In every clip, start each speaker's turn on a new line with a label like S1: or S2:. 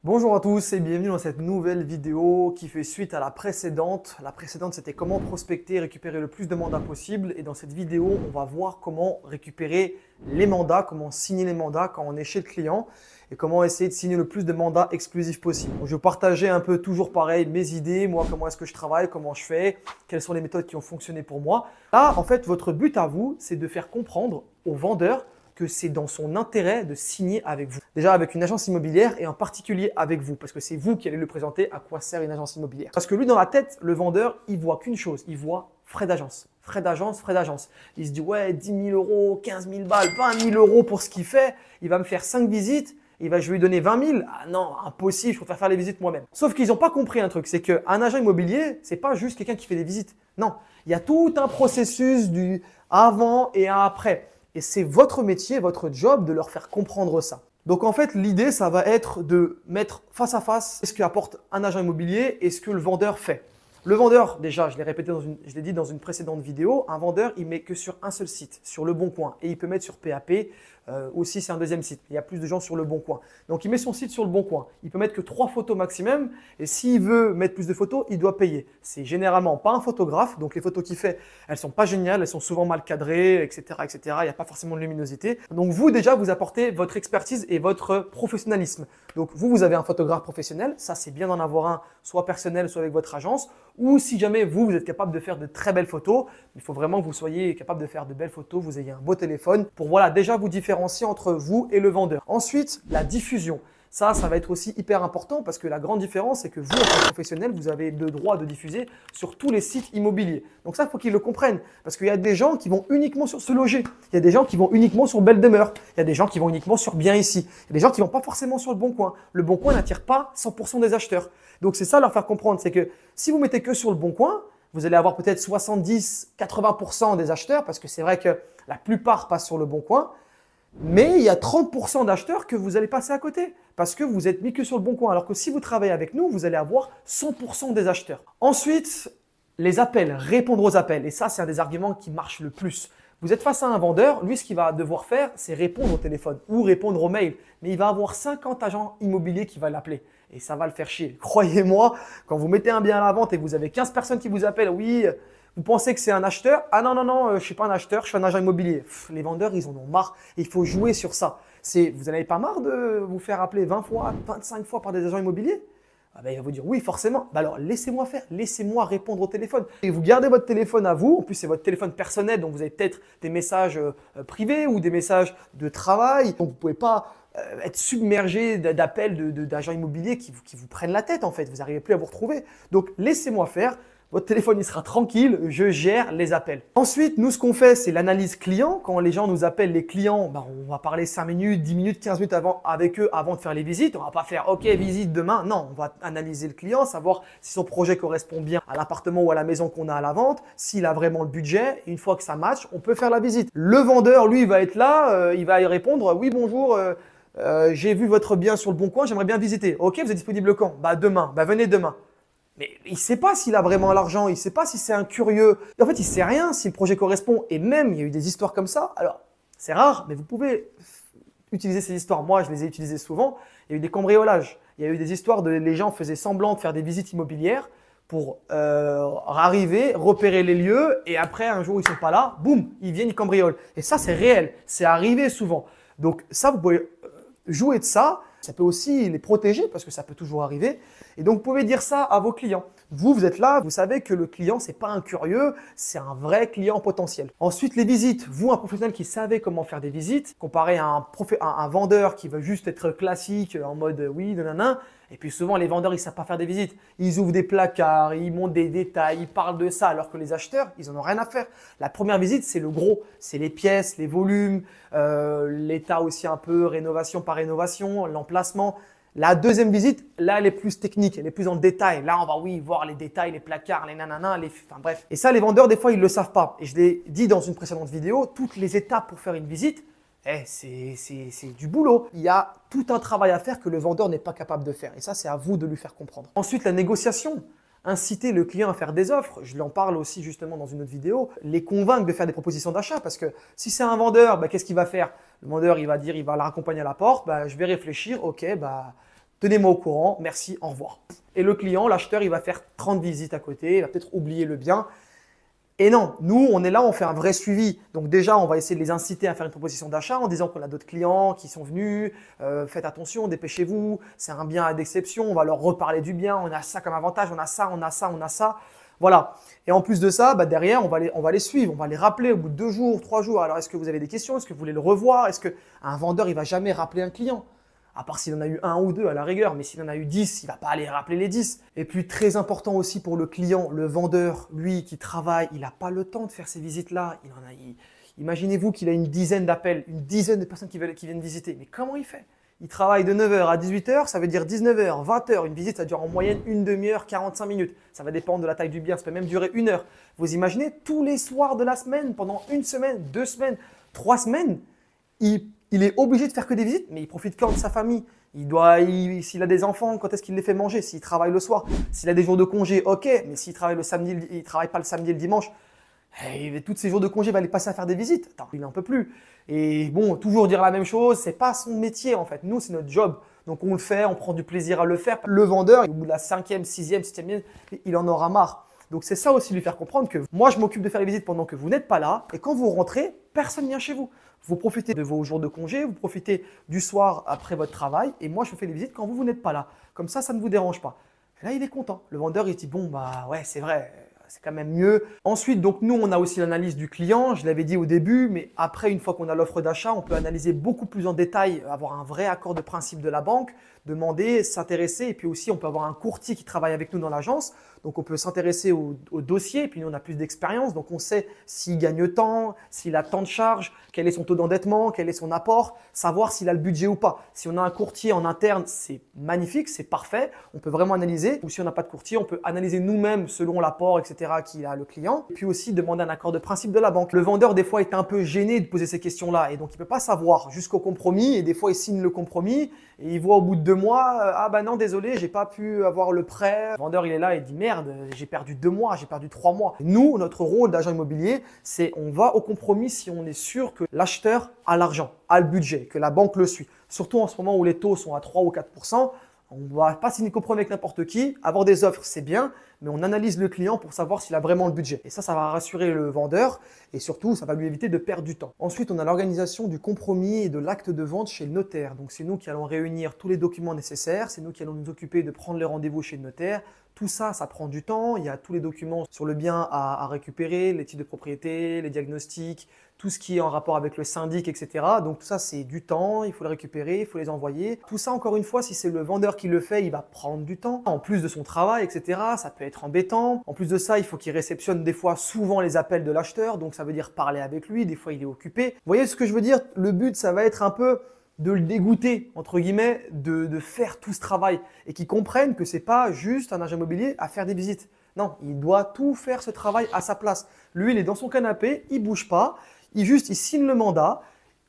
S1: Bonjour à tous et bienvenue dans cette nouvelle vidéo qui fait suite à la précédente. La précédente, c'était comment prospecter et récupérer le plus de mandats possible. Et dans cette vidéo, on va voir comment récupérer les mandats, comment signer les mandats quand on est chez le client et comment essayer de signer le plus de mandats exclusifs possible. Donc, je vais partager un peu toujours pareil mes idées, moi comment est-ce que je travaille, comment je fais, quelles sont les méthodes qui ont fonctionné pour moi. Là, en fait, votre but à vous, c'est de faire comprendre aux vendeurs que c'est dans son intérêt de signer avec vous. Déjà avec une agence immobilière et en particulier avec vous, parce que c'est vous qui allez lui présenter à quoi sert une agence immobilière. Parce que lui, dans la tête, le vendeur, il voit qu'une chose, il voit frais d'agence. Frais d'agence, frais d'agence. Il se dit, ouais, 10 000 euros, 15 000 balles, 20 000 euros pour ce qu'il fait. Il va me faire 5 visites. Je vais lui donner 20 000. Ah non, impossible, je préfère faire les visites moi-même. Sauf qu'ils n'ont pas compris un truc, c'est qu'un agent immobilier, c'est pas juste quelqu'un qui fait des visites. Non, il y a tout un processus du avant et un après. Et c'est votre métier, votre job de leur faire comprendre ça. Donc en fait, l'idée, ça va être de mettre face à face ce qu'apporte un agent immobilier et ce que le vendeur fait. Le vendeur, déjà, je l'ai dit dans une précédente vidéo, un vendeur, il met que sur un seul site, sur Le Bon Coin. Et il peut mettre sur PAP, aussi c'est un deuxième site. Il y a plus de gens sur Le Bon Coin. Donc il met son site sur Le Bon Coin. Il peut mettre que 3 photos maximum. Et s'il veut mettre plus de photos, il doit payer. C'est généralement pas un photographe. Donc les photos qu'il fait, elles sont pas géniales. Elles sont souvent mal cadrées, etc., etc. Il n'y a pas forcément de luminosité. Donc vous, déjà, vous apportez votre expertise et votre professionnalisme. Donc vous avez un photographe professionnel. Ça, c'est bien d'en avoir un, soit personnel, soit avec votre agence. Ou si jamais vous êtes capable de faire de très belles photos, il faut vraiment que vous soyez capable de faire de belles photos, vous ayez un beau téléphone pour voilà, déjà vous différencier entre vous et le vendeur. Ensuite, la diffusion. Ça va être aussi hyper important parce que la grande différence, c'est que vous, en tant que professionnel, vous avez le droit de diffuser sur tous les sites immobiliers. Donc ça, il faut qu'ils le comprennent parce qu'il y a des gens qui vont uniquement sur Se Loger. Il y a des gens qui vont uniquement sur Belle Demeure. Il y a des gens qui vont uniquement sur Bien Ici. Il y a des gens qui vont pas forcément sur Le Bon Coin. Le Bon Coin n'attire pas 100% des acheteurs. Donc c'est ça leur faire comprendre, c'est que si vous mettez que sur Le Bon Coin, vous allez avoir peut-être 70-80% des acheteurs parce que c'est vrai que la plupart passent sur Le Bon Coin. Mais il y a 30% d'acheteurs que vous allez passer à côté parce que vous êtes mis que sur Le Bon Coin. Alors que si vous travaillez avec nous, vous allez avoir 100% des acheteurs. Ensuite, les appels, répondre aux appels. Et ça, c'est un des arguments qui marche le plus. Vous êtes face à un vendeur, lui, ce qu'il va devoir faire, c'est répondre au téléphone ou répondre au mail. Mais il va avoir 50 agents immobiliers qui vont l'appeler. Et ça va le faire chier. Croyez-moi, quand vous mettez un bien à la vente et que vous avez 15 personnes qui vous appellent, oui, vous pensez que c'est un acheteur? Ah non, non, non, je ne suis pas un acheteur, je suis un agent immobilier. Les vendeurs, ils en ont marre. Et il faut jouer sur ça. Vous n'avez pas marre de vous faire appeler 20 fois, 25 fois par des agents immobiliers? Ah ben, il va vous dire oui, forcément. Ben alors, laissez-moi faire, laissez-moi répondre au téléphone. Et vous gardez votre téléphone à vous. En plus, c'est votre téléphone personnel, donc vous avez peut-être des messages privés ou des messages de travail. Donc, vous ne pouvez pas être submergé d'appels d'agents immobiliers qui vous prennent la tête en fait. Vous n'arrivez plus à vous retrouver. Donc, laissez-moi faire. Votre téléphone, il sera tranquille, je gère les appels. Ensuite, nous, ce qu'on fait, c'est l'analyse client. Quand les gens nous appellent, les clients, on va parler 5 minutes, 10 minutes, 15 minutes avec eux avant de faire les visites. On va pas faire « OK, visite demain ». Non, on va analyser le client, savoir si son projet correspond bien à l'appartement ou à la maison qu'on a à la vente, s'il a vraiment le budget. Et une fois que ça match, on peut faire la visite. Le vendeur, lui, va être là, il va y répondre « Oui, bonjour, j'ai vu votre bien sur Le Bon Coin, j'aimerais bien visiter. OK, vous êtes disponible quand ? Bah demain, bah venez demain. » Mais il ne sait pas s'il a vraiment l'argent, il ne sait pas si c'est un curieux. En fait, il ne sait rien si le projet correspond. Et même, il y a eu des histoires comme ça. Alors, c'est rare, mais vous pouvez utiliser ces histoires. Moi, je les ai utilisées souvent. Il y a eu des cambriolages. Il y a eu des histoires de les gens faisaient semblant de faire des visites immobilières pour arriver, repérer les lieux. Et après, un jour, ils ne sont pas là, boum, ils viennent, ils cambriolent. Et ça, c'est réel. C'est arrivé souvent. Donc ça, vous pouvez jouer de ça. Ça peut aussi les protéger parce que ça peut toujours arriver. Et donc, vous pouvez dire ça à vos clients. Vous êtes là, vous savez que le client, c'est pas un curieux, c'est un vrai client potentiel. Ensuite, les visites. Vous, un professionnel qui savait comment faire des visites, comparé à un vendeur qui veut juste être classique en mode oui, nanana. Et puis souvent, les vendeurs, ils savent pas faire des visites. Ils ouvrent des placards, ils montrent des détails, ils parlent de ça, alors que les acheteurs, ils en ont rien à faire. La première visite, c'est le gros. C'est les pièces, les volumes, l'état aussi un peu, rénovation par rénovation, l'emplacement. La deuxième visite, là, elle est plus technique, elle est plus en détail. Là, on va, oui, voir les détails, les placards, les nananas, enfin bref. Et ça, les vendeurs, des fois, ils le savent pas. Et je l'ai dit dans une précédente vidéo, toutes les étapes pour faire une visite, c'est du boulot. Il y a tout un travail à faire que le vendeur n'est pas capable de faire. Et ça, c'est à vous de lui faire comprendre. Ensuite, la négociation. Inciter le client à faire des offres. Je l'en parle aussi justement dans une autre vidéo. Les convaincre de faire des propositions d'achat parce que si c'est un vendeur, qu'est-ce qu'il va faire? Le vendeur, il va dire, il va la raccompagner à la porte. Je vais réfléchir. Ok, tenez-moi au courant, merci, au revoir. Et le client, l'acheteur, il va faire 30 visites à côté, il va peut-être oublier le bien. Et non, nous, on est là, on fait un vrai suivi. Donc déjà, on va essayer de les inciter à faire une proposition d'achat en disant qu'on a d'autres clients qui sont venus. Faites attention, dépêchez-vous, c'est un bien d'exception. On va leur reparler du bien, on a ça comme avantage, on a ça, on a ça, on a ça. Voilà. Et en plus de ça, derrière, on va les suivre, on va les rappeler au bout de 2 jours, 3 jours. Alors, est-ce que vous avez des questions? Est-ce que vous voulez le revoir? Est-ce qu'un vendeur, il va jamais rappeler un client? À part s'il en a eu 1 ou 2 à la rigueur, mais s'il en a eu 10, il ne va pas aller rappeler les 10. Et puis très important aussi pour le client, le vendeur, lui qui travaille, il n'a pas le temps de faire ces visites-là. Imaginez-vous qu'il a une dizaine d'appels, une dizaine de personnes qui viennent visiter. Mais comment il fait? Il travaille de 9 h à 18 h, ça veut dire 19 h, 20 h. Une visite, ça dure en moyenne une demi-heure, 45 minutes. Ça va dépendre de la taille du bien, ça peut même durer 1 heure. Vous imaginez, tous les soirs de la semaine, pendant 1 semaine, 2 semaines, 3 semaines, il est obligé de faire que des visites, mais il profite quand de sa famille? S'il a des enfants, quand est-ce qu'il les fait manger? S'il travaille le soir, s'il a des jours de congé, ok, mais s'il travaille le samedi, il ne travaille pas le samedi et le dimanche, tous ces jours de congé, il va les passer à faire des visites. Attends, il n'en peut plus. Et bon, toujours dire la même chose, c'est pas son métier en fait. Nous, c'est notre job. Donc on le fait, on prend du plaisir à le faire. Le vendeur, au bout de la 5e, 6e, 7e, il en aura marre. Donc c'est ça aussi lui faire comprendre que moi, je m'occupe de faire les visites pendant que vous n'êtes pas là. Et quand vous rentrez, personne ne vient chez vous. Vous profitez de vos jours de congé, vous profitez du soir après votre travail. Et moi, je fais les visites quand vous n'êtes pas là. Comme ça ne vous dérange pas. Et là, il est content. Le vendeur, il dit, bon, ouais, c'est vrai. C'est quand même mieux. Ensuite, donc nous, on a aussi l'analyse du client. Je l'avais dit au début, mais après, une fois qu'on a l'offre d'achat, on peut analyser beaucoup plus en détail, avoir un vrai accord de principe de la banque, demander, s'intéresser. Et puis aussi, on peut avoir un courtier qui travaille avec nous dans l'agence. Donc, on peut s'intéresser au dossier. Et puis, nous, on a plus d'expérience. Donc, on sait s'il gagne tant, s'il a tant de charges, quel est son taux d'endettement, quel est son apport, savoir s'il a le budget ou pas. Si on a un courtier en interne, c'est magnifique, c'est parfait. On peut vraiment analyser. Ou si on n'a pas de courtier, on peut analyser nous-mêmes selon l'apport, etc. qu'il a le client. Et puis aussi, demander un accord de principe de la banque. Le vendeur, des fois, est un peu gêné de poser ces questions-là. Et donc, il ne peut pas savoir jusqu'au compromis. Et des fois, il signe le compromis. Et il voit au bout de 2 mois, ah bah non, désolé, j'ai pas pu avoir le prêt. Le vendeur, il est là et dit merde, j'ai perdu 2 mois, j'ai perdu 3 mois. Nous, notre rôle d'agent immobilier, c'est on va au compromis si on est sûr que l'acheteur a l'argent, a le budget, que la banque le suit. Surtout en ce moment où les taux sont à 3 ou 4%. On ne va pas signer de compromis avec n'importe qui. Avoir des offres, c'est bien, mais on analyse le client pour savoir s'il a vraiment le budget. Et ça va rassurer le vendeur et surtout, ça va lui éviter de perdre du temps. Ensuite, on a l'organisation du compromis et de l'acte de vente chez le notaire. Donc, c'est nous qui allons réunir tous les documents nécessaires. C'est nous qui allons nous occuper de prendre les rendez-vous chez le notaire. Tout ça, ça prend du temps. Il y a tous les documents sur le bien à récupérer, les titres de propriété, les diagnostics, tout ce qui est en rapport avec le syndic, etc. Donc tout ça, c'est du temps, il faut le récupérer, il faut les envoyer. Tout ça, encore une fois, si c'est le vendeur qui le fait, il va prendre du temps. En plus de son travail, etc., ça peut être embêtant. En plus de ça, il faut qu'il réceptionne des fois souvent les appels de l'acheteur. Donc ça veut dire parler avec lui, des fois il est occupé. Vous voyez ce que je veux dire? Le but, ça va être un peu de le dégoûter, entre guillemets, de faire tout ce travail et qu'il comprenne que c'est pas juste un agent immobilier à faire des visites. Non, il doit tout faire ce travail à sa place. Lui, il est dans son canapé, il bouge pas. Il signe le mandat,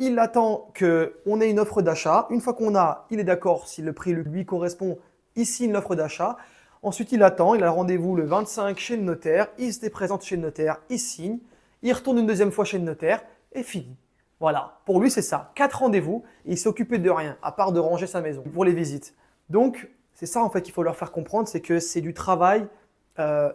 S1: il attend qu'on ait une offre d'achat. Une fois qu'on a, il est d'accord si le prix lui correspond, il signe l'offre d'achat. Ensuite, il attend, il a rendez-vous le 25 chez le notaire, il se présente chez le notaire, il signe, il retourne une deuxième fois chez le notaire et fini. Voilà, pour lui c'est ça, 4 rendez-vous, et il s'est occupé de rien, à part de ranger sa maison pour les visites. Donc, c'est ça en fait qu'il faut leur faire comprendre, c'est que c'est du travail,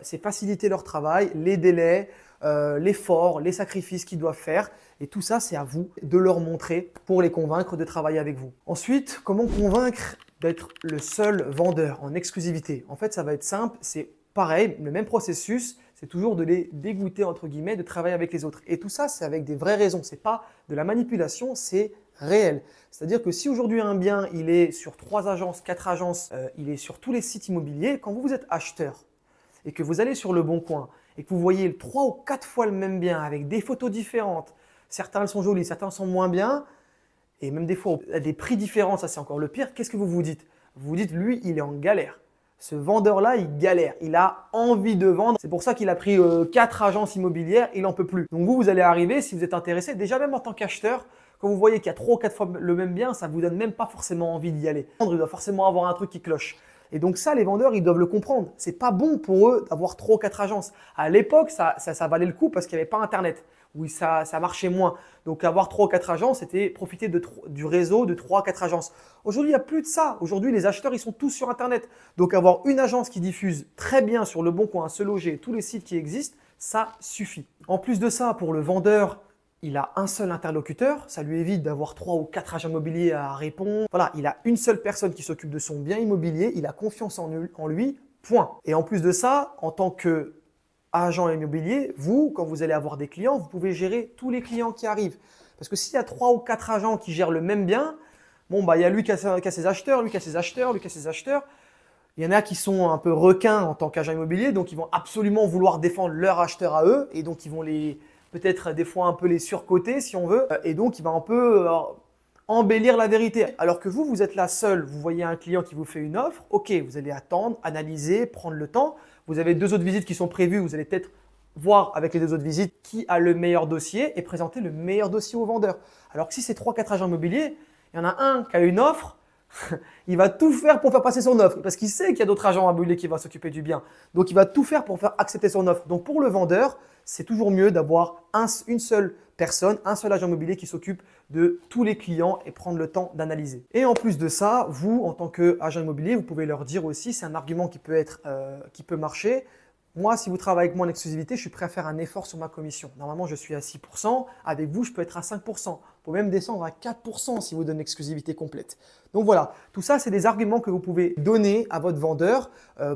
S1: c'est faciliter leur travail, les délais, l'effort, les sacrifices qu'ils doivent faire. Et tout ça, c'est à vous de leur montrer pour les convaincre de travailler avec vous. Ensuite, comment convaincre d'être le seul vendeur en exclusivité? En fait, ça va être simple, c'est pareil, le même processus, c'est toujours de les dégoûter, entre guillemets, de travailler avec les autres. Et tout ça, c'est avec des vraies raisons. Ce n'est pas de la manipulation, c'est réel. C'est-à-dire que si aujourd'hui un bien, il est sur 3 agences, 4 agences, il est sur tous les sites immobiliers, quand vous êtes acheteur et que vous allez sur Le Bon Coin et que vous voyez 3 ou 4 fois le même bien avec des photos différentes, certains sont jolis, certains sont moins bien, et même des fois à des prix différents, ça c'est encore le pire, qu'est-ce que vous vous dites? Vous vous dites, lui, il est en galère. Ce vendeur-là, il galère, il a envie de vendre. C'est pour ça qu'il a pris 4 agences immobilières, il n'en peut plus. Donc vous allez arriver, si vous êtes intéressé, déjà même en tant qu'acheteur, quand vous voyez qu'il y a 3 ou 4 fois le même bien, ça ne vous donne même pas forcément envie d'y aller. Il doit forcément avoir un truc qui cloche. Et donc ça, les vendeurs, ils doivent le comprendre. C'est pas bon pour eux d'avoir 3 ou 4 agences. À l'époque, ça valait le coup parce qu'il n'y avait pas Internet. où ça marchait moins. Donc avoir 3 ou 4 agences, c'était profiter du réseau de 3 ou 4 agences. Aujourd'hui, il n'y a plus de ça. Aujourd'hui, les acheteurs, ils sont tous sur Internet. Donc avoir une agence qui diffuse très bien sur Le Bon Coin, Se Loger, tous les sites qui existent, ça suffit. En plus de ça, pour le vendeur, il a un seul interlocuteur, ça lui évite d'avoir 3 ou 4 agents immobiliers à répondre. Voilà, il a une seule personne qui s'occupe de son bien immobilier, il a confiance en lui, point. Et en plus de ça, en tant qu'agent immobilier, vous, quand vous allez avoir des clients, vous pouvez gérer tous les clients qui arrivent. Parce que s'il y a 3 ou 4 agents qui gèrent le même bien, bon, bah, il y a lui qui a ses acheteurs, lui qui a ses acheteurs, lui qui a ses acheteurs. Il y en a qui sont un peu requins en tant qu'agent immobilier, donc ils vont absolument vouloir défendre leur acheteur à eux, et donc ils vont peut-être des fois un peu les surcoter si on veut, et donc il va un peu embellir la vérité. Alors que vous êtes là seul, vous voyez un client qui vous fait une offre, ok, vous allez attendre, analyser, prendre le temps. Vous avez 2 autres visites qui sont prévues, vous allez peut-être voir avec les 2 autres visites qui a le meilleur dossier et présenter le meilleur dossier au vendeur. Alors que si c'est 3-4 agents immobiliers, il y en a un qui a une offre, il va tout faire pour faire passer son offre parce qu'il sait qu'il y a d'autres agents immobiliers qui vont s'occuper du bien. Donc, il va tout faire pour faire accepter son offre. Donc, pour le vendeur, c'est toujours mieux d'avoir une seule personne, un seul agent immobilier qui s'occupe de tous les clients et prendre le temps d'analyser. Et en plus de ça, vous, en tant qu'agent immobilier, vous pouvez leur dire aussi, c'est un argument qui peut marcher. Moi, si vous travaillez avec moi en exclusivité, je suis prêt à faire un effort sur ma commission. Normalement, je suis à 6%. Avec vous, je peux être à 5%. Vous pouvez même descendre à 4% si vous donnez l'exclusivité complète. Donc voilà, tout ça, c'est des arguments que vous pouvez donner à votre vendeur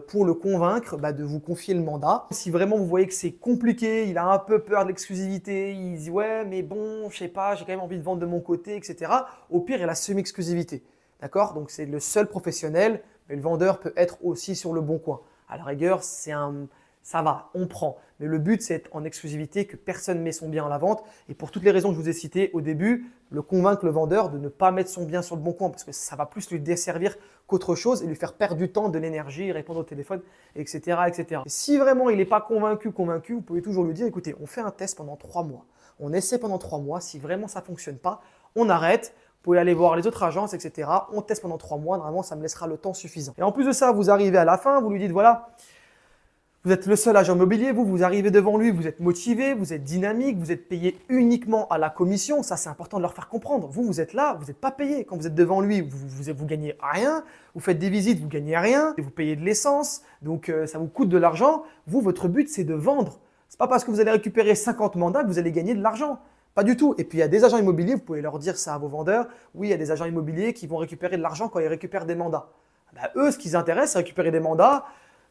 S1: pour le convaincre de vous confier le mandat. Si vraiment vous voyez que c'est compliqué, il a un peu peur de l'exclusivité, il dit « ouais, mais bon, je sais pas, j'ai quand même envie de vendre de mon côté, etc. » Au pire, il a semi-exclusivité. D'accord? Donc, c'est le seul professionnel, mais le vendeur peut être aussi sur Le Bon Coin. À la rigueur, ça va, on prend. Mais le but, c'est en exclusivité, que personne ne met son bien à la vente. Et pour toutes les raisons que je vous ai citées au début, convaincre le vendeur de ne pas mettre son bien sur Le Bon Coin parce que ça va plus lui desservir qu'autre chose et lui faire perdre du temps, de l'énergie, répondre au téléphone, etc. etc. Et si vraiment il n'est pas convaincu, vous pouvez toujours lui dire, écoutez, on fait un test pendant 3 mois. On essaie pendant 3 mois. Si vraiment ça ne fonctionne pas, on arrête. Vous pouvez aller voir les autres agences, etc. On teste pendant 3 mois. Normalement, ça me laissera le temps suffisant. Et en plus de ça, vous arrivez à la fin, vous lui dites, voilà, vous êtes le seul agent immobilier, vous arrivez devant lui, vous êtes motivé, vous êtes dynamique, vous êtes payé uniquement à la commission. Ça, c'est important de leur faire comprendre. Vous êtes là, vous n'êtes pas payé. Quand vous êtes devant lui, vous gagnez rien. Vous faites des visites, vous gagnez rien. Vous payez de l'essence, donc ça vous coûte de l'argent. Votre but, c'est de vendre. Ce n'est pas parce que vous allez récupérer 50 mandats que vous allez gagner de l'argent. Pas du tout. Et puis, il y a des agents immobiliers, vous pouvez leur dire ça à vos vendeurs. Oui, il y a des agents immobiliers qui vont récupérer de l'argent quand ils récupèrent des mandats. Eux, ce qui les intéresse, c'est récupérer des mandats.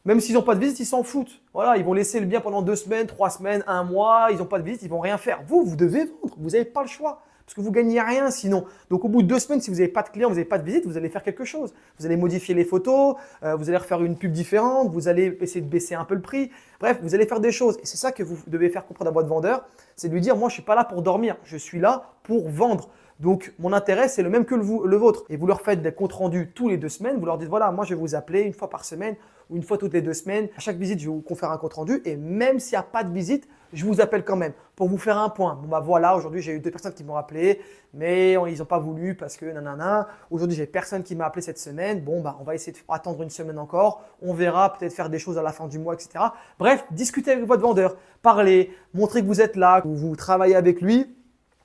S1: Même s'ils n'ont pas de visite, ils s'en foutent. Voilà, ils vont laisser le bien pendant 2 semaines, 3 semaines, 1 mois. Ils n'ont pas de visite, ils ne vont rien faire. Vous devez vendre. Vous n'avez pas le choix. Parce que vous ne gagnez rien sinon. Donc, au bout de 2 semaines, si vous n'avez pas de clients, vous n'avez pas de visite, vous allez faire quelque chose. Vous allez modifier les photos, vous allez refaire une pub différente, vous allez essayer de baisser un peu le prix. Bref, vous allez faire des choses. Et c'est ça que vous devez faire comprendre à votre vendeur. C'est de lui dire, moi, je ne suis pas là pour dormir. Je suis là pour vendre. Donc, mon intérêt, c'est le même que le vôtre. Et vous leur faites des comptes rendus tous les 2 semaines. Vous leur dites, voilà, moi, je vais vous appeler une fois par semaine ou une fois toutes les 2 semaines. À chaque visite, je vais vous conférer un compte rendu. Et même s'il n'y a pas de visite, je vous appelle quand même pour vous faire un point. Bon, voilà, aujourd'hui, j'ai eu 2 personnes qui m'ont appelé, mais ils n'ont pas voulu parce que nanana. Aujourd'hui, j'ai personne qui m'a appelé cette semaine. Bon, on va essayer d'attendre une semaine encore. On verra, peut-être faire des choses à la fin du mois, etc. Bref, discutez avec votre vendeur. Parlez, montrez que vous êtes là, que vous travaillez avec lui.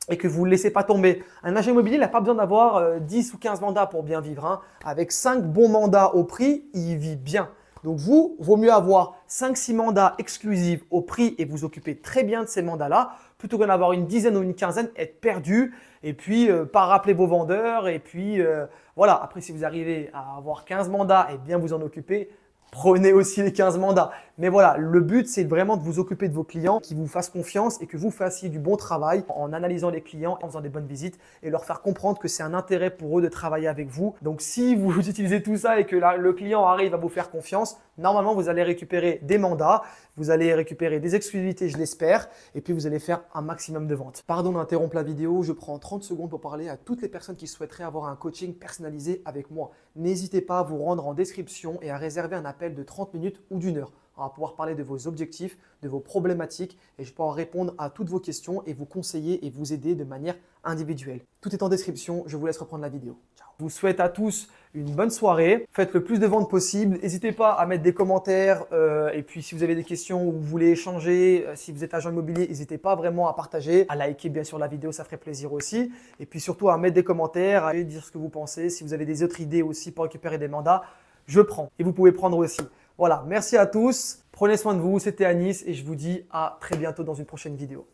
S1: Et que vous ne laissez pas tomber. Un agent immobilier n'a pas besoin d'avoir 10 ou 15 mandats pour bien vivre. Hein. Avec 5 bons mandats au prix, il vit bien. Donc vaut mieux avoir 5-6 mandats exclusifs au prix et vous occuper très bien de ces mandats-là, plutôt qu'en avoir une dizaine ou une quinzaine, être perdu et puis pas rappeler vos vendeurs. Et puis voilà, après si vous arrivez à avoir 15 mandats et bien vous en occuper, prenez aussi les 15 mandats. Mais voilà, le but, c'est vraiment de vous occuper de vos clients, qui vous fassent confiance et que vous fassiez du bon travail en analysant les clients, en faisant des bonnes visites et leur faire comprendre que c'est un intérêt pour eux de travailler avec vous. Donc, si vous utilisez tout ça et que le client arrive à vous faire confiance, normalement, vous allez récupérer des mandats, vous allez récupérer des exclusivités, je l'espère, et puis vous allez faire un maximum de ventes. Pardon d'interrompre la vidéo, je prends 30 secondes pour parler à toutes les personnes qui souhaiteraient avoir un coaching personnalisé avec moi. N'hésitez pas à vous rendre en description et à réserver un appel de 30 minutes ou d'1 heure. On va pouvoir parler de vos objectifs, de vos problématiques et je vais pouvoir répondre à toutes vos questions et vous conseiller et vous aider de manière individuelle. Tout est en description. Je vous laisse reprendre la vidéo. Ciao. Je vous souhaite à tous une bonne soirée. Faites le plus de ventes possible. N'hésitez pas à mettre des commentaires. Et puis, si vous avez des questions ou vous voulez échanger, si vous êtes agent immobilier, n'hésitez pas vraiment à partager, à liker bien sûr la vidéo, ça ferait plaisir aussi. Et puis surtout à mettre des commentaires, à dire ce que vous pensez. Si vous avez des autres idées aussi pour récupérer des mandats, je prends. Et vous pouvez prendre aussi. Voilà, merci à tous. Prenez soin de vous. C'était Anis et je vous dis à très bientôt dans une prochaine vidéo.